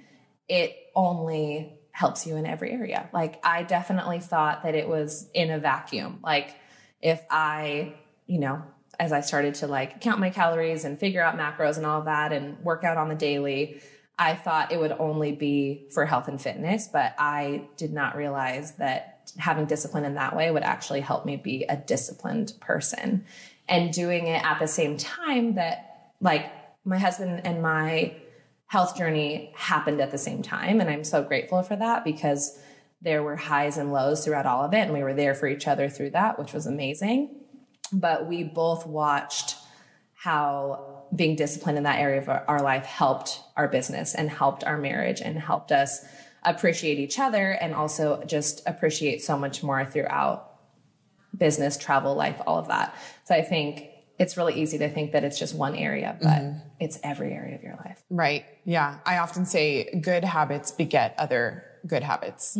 it only helps you in every area. Like, I definitely thought that it was in a vacuum. Like, if I, as I started to like count my calories and figure out macros and all of that and work out on the daily, I thought it would only be for health and fitness, but I did not realize that having discipline in that way would actually help me be a disciplined person. And doing it at the same time that, like, my husband and my health journey happened at the same time. And I'm so grateful for that, because there were highs and lows throughout all of it. And we were there for each other through that, which was amazing. But we both watched how being disciplined in that area of our life helped our business and helped our marriage and helped us appreciate each other, and also just appreciate so much more throughout business, travel, life, all of that. So I think it's really easy to think that it's just one area, but it's every area of your life. Right. Yeah. I often say good habits beget other good habits.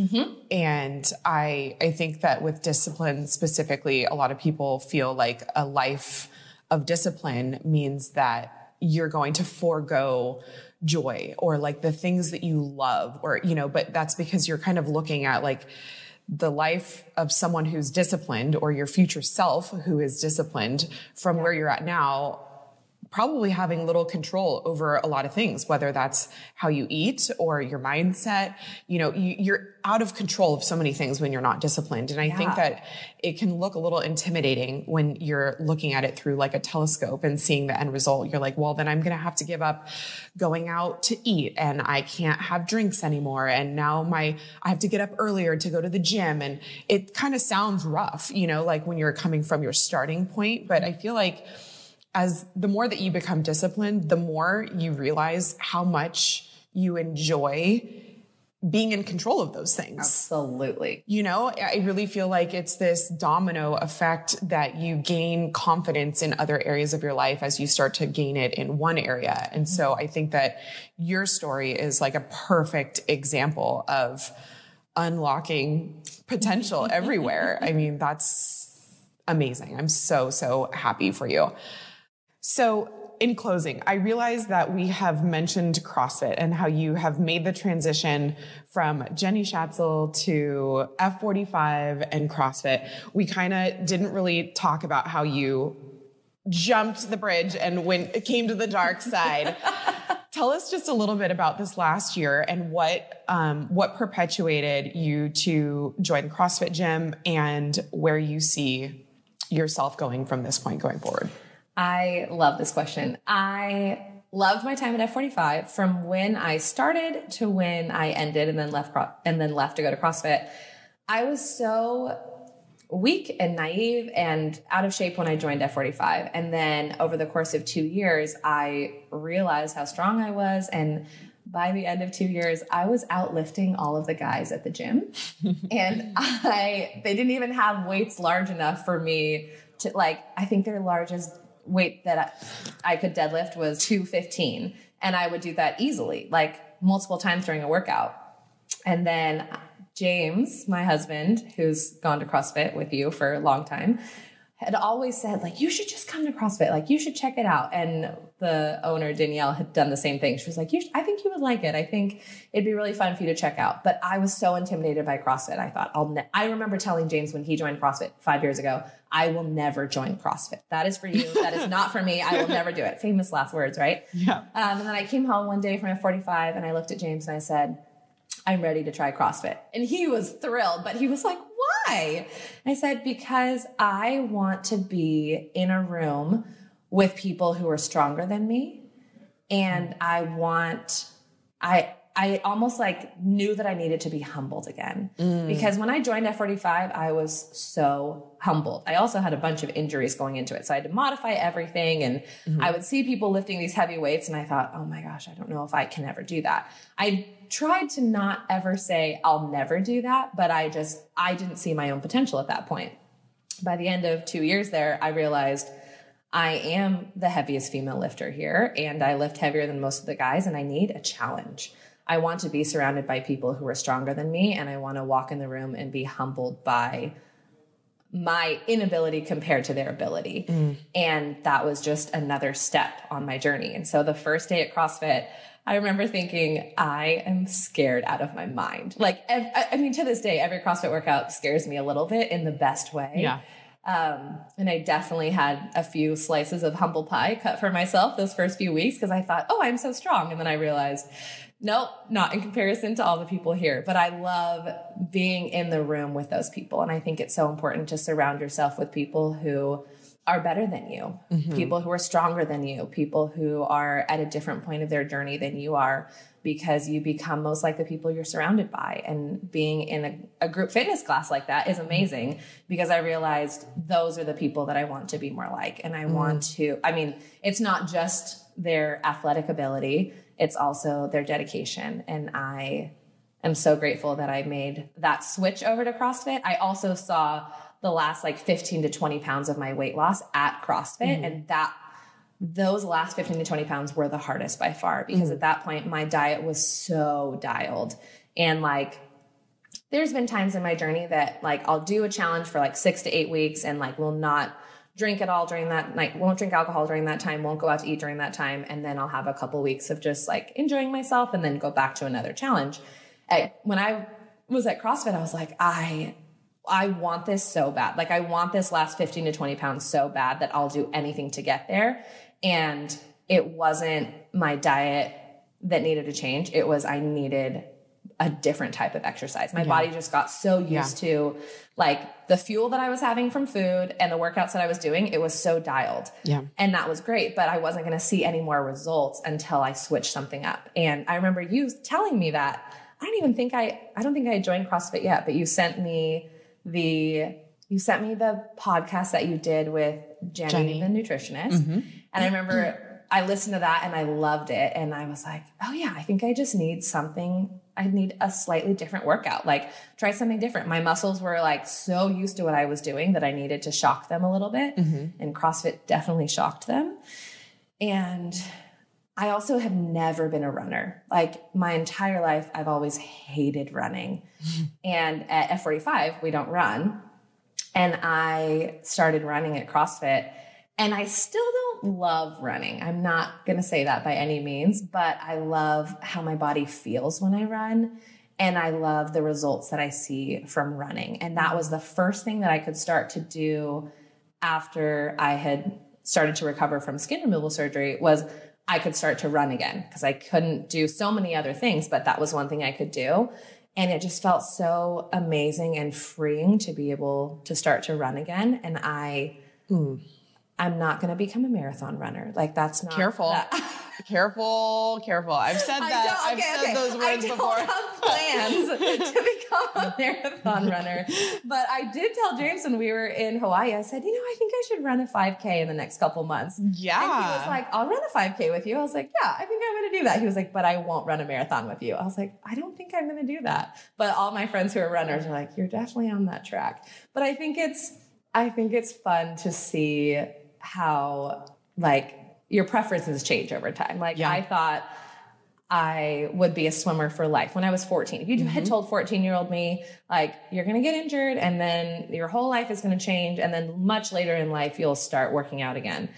And I think that with discipline specifically, a lot of people feel like a life of discipline means that you're going to forego joy or like the things that you love, or, but that's because you're kind of looking at like the life of someone who's disciplined, or your future self who is disciplined from where you're at now, probably having little control over a lot of things, whether that's how you eat or your mindset. You're out of control of so many things when you're not disciplined. And I think that it can look a little intimidating when you're looking at it through like a telescope and seeing the end result. You're like, well, then I'm going to have to give up going out to eat, and I can't have drinks anymore. And now I have to get up earlier to go to the gym. And it kind of sounds rough, like when you're coming from your starting point. But I feel like as the more that you become disciplined, the more you realize how much you enjoy being in control of those things. Absolutely. I really feel like it's this domino effect that you gain confidence in other areas of your life as you start to gain it in one area. And so I think that your story is like a perfect example of unlocking potential everywhere. I mean, that's amazing. I'm so, so happy for you. So in closing, I realize that we have mentioned CrossFit and how you have made the transition from Jenny Schatzel to F45 and CrossFit. We kind of didn't really talk about how you jumped the bridge and came to the dark side. Tell us just a little bit about this last year and what perpetuated you to join CrossFit Gym and where you see yourself going from this point going forward. I love this question. I loved my time at F45 from when I started to when I ended and then left to go to CrossFit. I was so weak and naive and out of shape when I joined F45. And then over the course of 2 years, I realized how strong I was. And by the end of 2 years, I was outlifting all of the guys at the gym. And they didn't even have weights large enough for me to, I think their largest weight that I could deadlift was 215. And I would do that easily, multiple times during a workout. And then James, my husband, who's gone to CrossFit with you for a long time, had always said, you should just come to CrossFit. You should check it out. And the owner, Danielle, had done the same thing. She was like, I think you would like it. I think it'd be really fun for you to check out. But I was so intimidated by CrossFit. I thought, I remember telling James when he joined CrossFit 5 years ago, I will never join CrossFit. That is for you. That is not for me. I will never do it. Famous last words, right? Yeah. And then I came home one day from F45 and I looked at James and I said, I'm ready to try CrossFit. And he was thrilled, but he was like, why? I said, because I want to be in a room with people who are stronger than me. And I I almost like knew that I needed to be humbled again, because when I joined F45, I was so humbled. I also had a bunch of injuries going into it. So I had to modify everything. And I would see people lifting these heavy weights and I thought, oh my gosh, I don't know if I can ever do that. I tried to not ever say I'll never do that, but I didn't see my own potential at that point. By the end of 2 years there, I realized I am the heaviest female lifter here, and I lift heavier than most of the guys, and I need a challenge. I want to be surrounded by people who are stronger than me, and I want to walk in the room and be humbled by my inability compared to their ability. And that was just another step on my journey. And so the first day at CrossFit, I remember thinking, I am scared out of my mind. Like, I mean, to this day, every CrossFit workout scares me a little bit in the best way. Yeah. And I definitely had a few slices of humble pie cut for myself those first few weeks, because I thought, oh, I'm so strong. And then I realized, nope, not in comparison to all the people here. But I love being in the room with those people. And I think it's so important to surround yourself with people who are better than you, people who are stronger than you, people who are at a different point of their journey than you are, because you become most like the people you're surrounded by. And being in a group fitness class like that is amazing, because I realized those are the people that I want to be more like. And I want to, I mean, it's not just their athletic ability, it's also their dedication. And I am so grateful that I made that switch over to CrossFit. I also saw the last like 15 to 20 pounds of my weight loss at CrossFit. And those last 15 to 20 pounds were the hardest by far, because at that point my diet was so dialed. And like, there's been times in my journey that like, I'll do a challenge for like 6 to 8 weeks and like, will not drink at all during that night, won't drink alcohol during that time, won't go out to eat during that time. And then I'll have a couple weeks of just like enjoying myself and then go back to another challenge. When I was at CrossFit, I was like, I want this so bad. Like, I want this last 15 to 20 pounds so bad that I'll do anything to get there. And it wasn't my diet that needed to change. It was, I needed a different type of exercise. My body just got so used to like the fuel that I was having from food and the workouts that I was doing. It was so dialed. And that was great, but I wasn't going to see any more results until I switched something up. And I remember you telling me that. I don't think I joined CrossFit yet, but you sent me the podcast that you did with Jenny. The nutritionist. And I remember I listened to that and I loved it. And I was like, oh yeah, I think I just need something. I need a slightly different workout, like try something different. My muscles were like so used to what I was doing that I needed to shock them a little bit. And CrossFit definitely shocked them. And I also have never been a runner. Like my entire life, I've always hated running. And at F45, we don't run. And I started running at CrossFit, and I still don't love running. I'm not going to say that by any means, but I love how my body feels when I run. And I love the results that I see from running. And that was the first thing that I could start to do after I had started to recover from skin removal surgery, was I could start to run again, because I couldn't do so many other things, but that was one thing I could do. And it just felt so amazing and freeing to be able to start to run again. And I'm not going to become a marathon runner. Like, that's not careful. Careful. I've said that. I've said those words before. I don't have plans to become a marathon runner. But I did tell James when we were in Hawaii, I said, I think I should run a 5K in the next couple months. Yeah. And he was like, I'll run a 5K with you. I was like, yeah, I think I'm going to do that. He was like, but I won't run a marathon with you. I was like, I don't think I'm going to do that. But all my friends who are runners are like, you're definitely on that track. But I think it's fun to see how like your preferences change over time. Like I thought I would be a swimmer for life when I was 14. If you had told 14-year-old me, like, you're going to get injured and then your whole life is going to change, and then much later in life, you'll start working out again,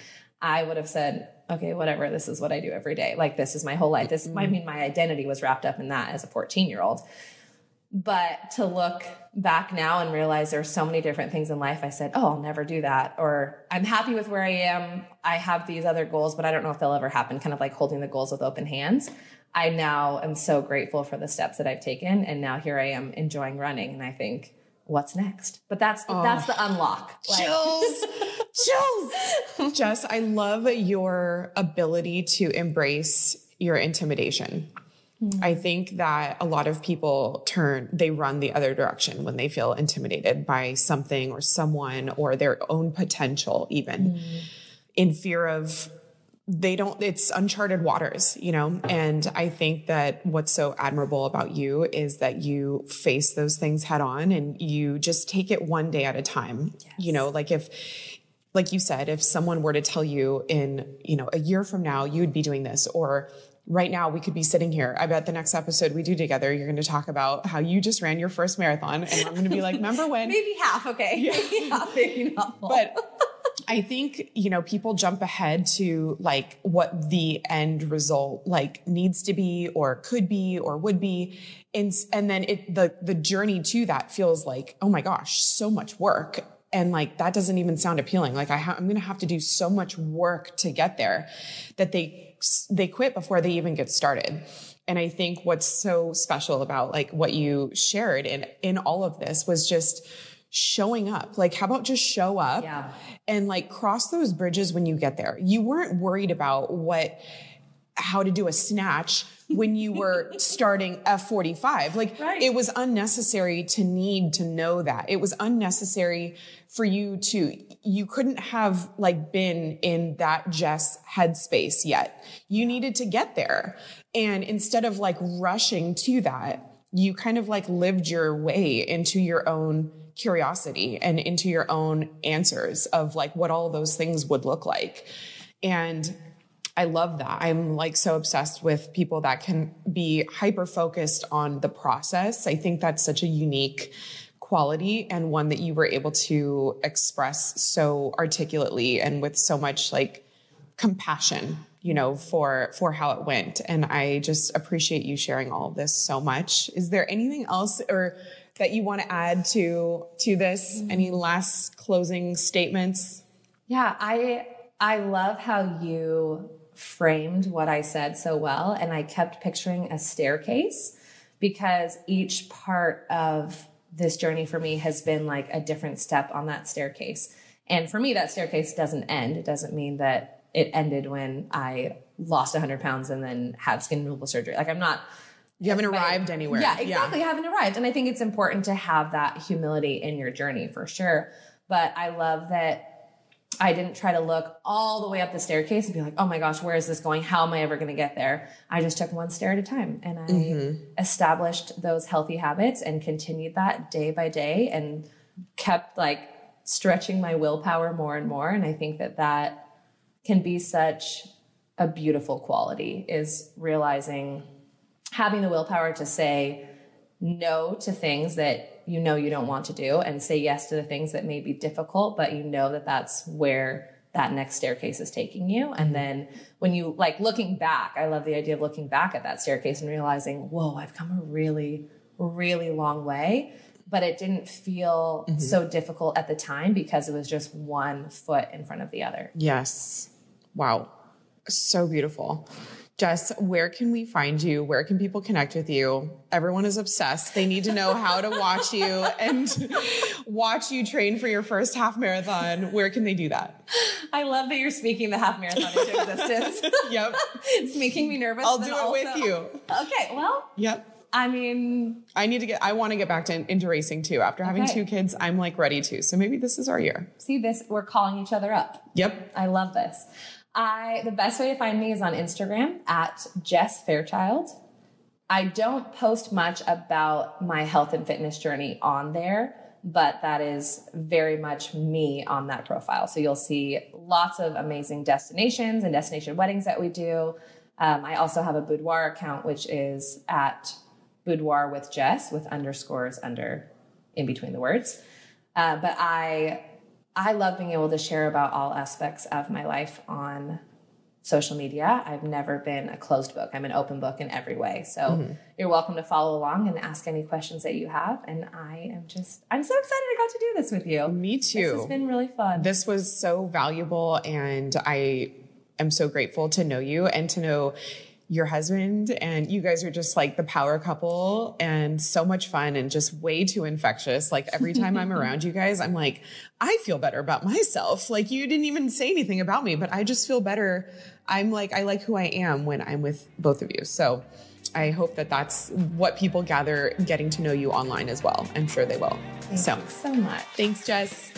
I would have said, okay, whatever. This is what I do every day. Like, this is my whole life. I mean, my identity was wrapped up in that as a 14-year-old. But to look back now and realize there's so many different things in life, I said, oh, I'll never do that. Or I'm happy with where I am. I have these other goals, but I don't know if they'll ever happen. Kind of like holding the goals with open hands. I now am so grateful for the steps that I've taken. And now here I am enjoying running. And I think, what's next? But that's the unlock. Like, Chills. Jess, I love your ability to embrace your intimidation. I think that a lot of people they run the other direction when they feel intimidated by something or someone or their own potential, even in fear of it's uncharted waters, And I think that what's so admirable about you is that you face those things head on and you just take it one day at a time. Yes. Like you said, if someone were to tell you in, a year from now, you would be doing this, or right now we could be sitting here. I bet the next episode we do together, you're going to talk about how you just ran your first marathon. And I'm going to be like, remember when? Maybe half. Okay. Yeah. Maybe half, maybe not full. But I think, people jump ahead to like what the end result like needs to be or could be or would be. And then the journey to that feels like, oh my gosh, so much work. And like, that doesn't even sound appealing. Like I'm going to have to do so much work to get there that they quit before they even get started. And I think what's so special about like what you shared in all of this was just showing up. Like, how about just show up and like cross those bridges when you get there? You weren't worried about how to do a snatch when you were starting F45. Like It was unnecessary to need to know that. It was unnecessary for you couldn't have like been in that Jess headspace yet. You needed to get there. And instead of like rushing to that, you kind of like lived your way into your own curiosity and into your own answers of like what all those things would look like. And I love that. I'm like so obsessed with people that can be hyper focused on the process. I think that's such a unique quality and one that you were able to express so articulately and with so much like compassion, for how it went. And I just appreciate you sharing all of this so much. Is there anything else or that you want to add to this? Any last closing statements? Yeah, I love how you framed what I said so well. And I kept picturing a staircase because each part of this journey for me has been like a different step on that staircase. And for me, that staircase doesn't end. It doesn't mean that it ended when I lost 100 pounds and then had skin removal surgery. Like you haven't arrived anywhere. Yeah, exactly. I haven't arrived. And I think it's important to have that humility in your journey for sure. But I love that I didn't try to look all the way up the staircase and be like, oh my gosh, where is this going? How am I ever going to get there? I just took one stair at a time and I established those healthy habits and continued that day by day and kept like stretching my willpower more and more. And I think that can be such a beautiful quality, is realizing having the willpower to say no to things that you don't want to do and say yes to the things that may be difficult, but that that's where that next staircase is taking you. And then when you like looking back, I love the idea of looking back at that staircase and realizing, whoa, I've come a really, really long way, but it didn't feel so difficult at the time because it was just one foot in front of the other. Yes. Wow. So beautiful. Jess, where can we find you? Where can people connect with you? Everyone is obsessed. They need to know how to watch you and watch you train for your first half marathon. Where can they do that? I love that you're speaking the half marathon into existence. Yep. It's making me nervous. I'll do it with you. Okay. Well, yep. I mean, I want to get back into racing too. After having 2 kids, I'm like ready to. So maybe this is our year. See this, we're calling each other up. Yep. I love this. The best way to find me is on Instagram at Jess Fairchild. I don't post much about my health and fitness journey on there, but that is very much me on that profile. So you'll see lots of amazing destinations and destination weddings that we do. I also have a boudoir account, which is at boudoir with Jess with underscores in between the words. But I love being able to share about all aspects of my life on social media. I've never been a closed book. I'm an open book in every way. So you're welcome to follow along and ask any questions that you have. And I'm so excited I got to do this with you. Me too. This has been really fun. This was so valuable. And I am so grateful to know you and to know your husband, and you guys are just like the power couple and so much fun and just way too infectious. Like every time I'm around you guys, I'm like, I feel better about myself. Like you didn't even say anything about me, but I just feel better. I like who I am when I'm with both of you. So I hope that that's what people gather getting to know you online as well. I'm sure they will. Thank you so much. Thanks, Jess.